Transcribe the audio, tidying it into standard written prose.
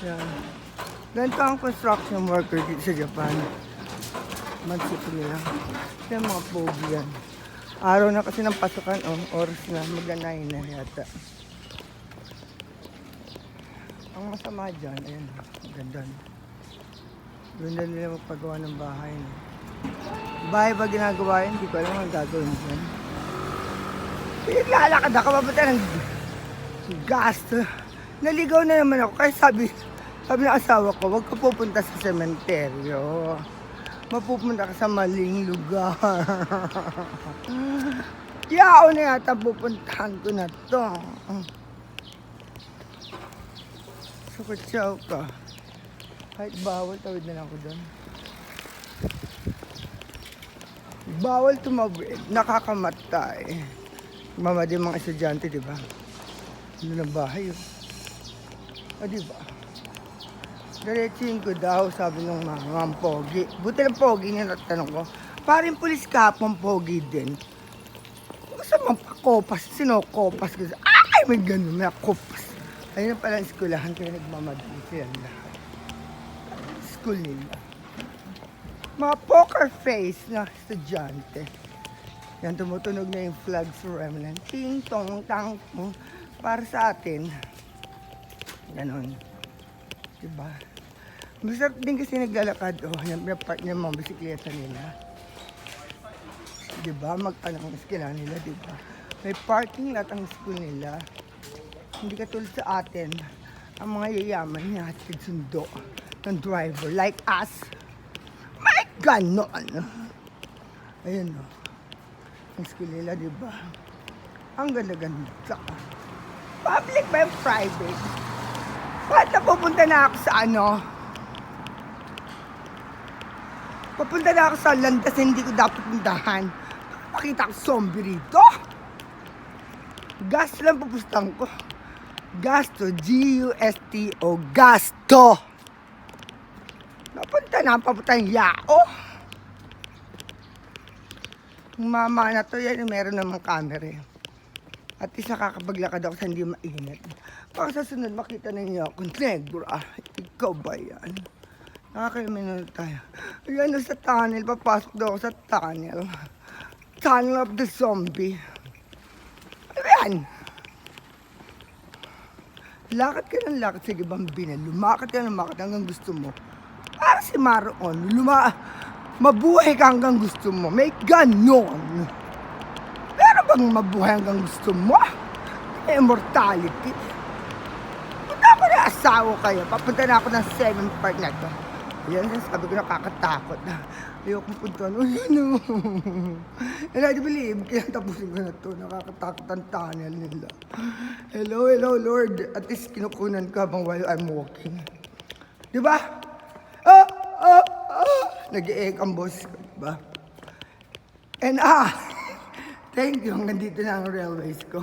Yan. Ganito ang construction worker dito sa Japan. Mansip nila. Yan mga pogi yan. Araw na kasi ng pasukan, oras na, magna-9 na yata. Ang masama dyan, ayan, maganda. Ganda nila magpagawa ng bahay. No? Bahay ba ginagawa yun? Hindi ko alam ang gagawin dyan. Lalakad ako, mapunta ng gas. Naligaw na naman ako, kaya sabi ng asawa ko, huwag ka pupunta sa sementeryo. Mapupunta ka sa maling lugar. Yao na yata pupuntahan ko na to. Sukatsaw ka. Kahit bawal, tawid na lang ako doon. Bawal tumawid. Nakakamatay. Mama din mga estudyante, di ba? Ano ng bahay yun? O, di ba? Diretsuhin ko daw, sabi ng mga pogi. Buti ng pogi niya natanong ko. Paring pulis kapong pogi din. Gusto mong pakopas, sinokopas ko. Ay, may ganun, may kopas. Ayun na pala ang skulahan, kaya nagmamadali sila lahat. School nila. Mga poker face na estudyante. Yan, tumutunog na yung flags for remnant. Ting, tong, tang, para sa atin. Ganon. Diba? Masarap din kasi naglalakad. Yan, may part niya mga bisikleta nila. Diba? Mag-anong eskila nila, diba? May parking lot ang school nila. Hindi katulad sa atin. Ang mga yayaman niya at sundo ng driver like us. May ganon. Ayun o. Ang school nila, diba? Ang ganda-ganda. Public ba yung private? Ba't napupunta na ako sa ano? Papunta na ako sa landas na hindi ko dapat puntahan. Makita ko zombie rito. Gasto lang pupustang ko. Gasto. G-U-S-T-O. Gasto. Napunta na. Papunta yung yao. Yung mama na to, yan, meron namang camera. At least nakakapaglakad ako sa hindi mainit. Baka sa sunod makita ninyo ako, negra. Ikaw ba yan? Nakakalimutan tayo. Ayan na sa tunnel. Papasok daw ako sa tunnel. Tunnel of the zombie. Ano yan? Lakad ka ng lakad. Sige, bambina. Lumakad ka ng lumakad hanggang gusto mo. Para si Maroon. Mabuhay ka hanggang gusto mo. May ganon. Pero bang mabuhay hanggang gusto mo? Immortality. Punta ako na asawa kayo. Papunta na ako ng 7th part na to. Yan, sabi ko nakakatakot na. Ayokong puntuan. Oh, yun o. And I believe, kaya tapusin ko na to. Nakakatakot ang tunnel nila. Hello, hello, Lord. At least kinukunan ka bang while I'm walking. Diba? Nag-i-egg ang boss ko, diba? And thank you. Hanggang dito na ang railways ko.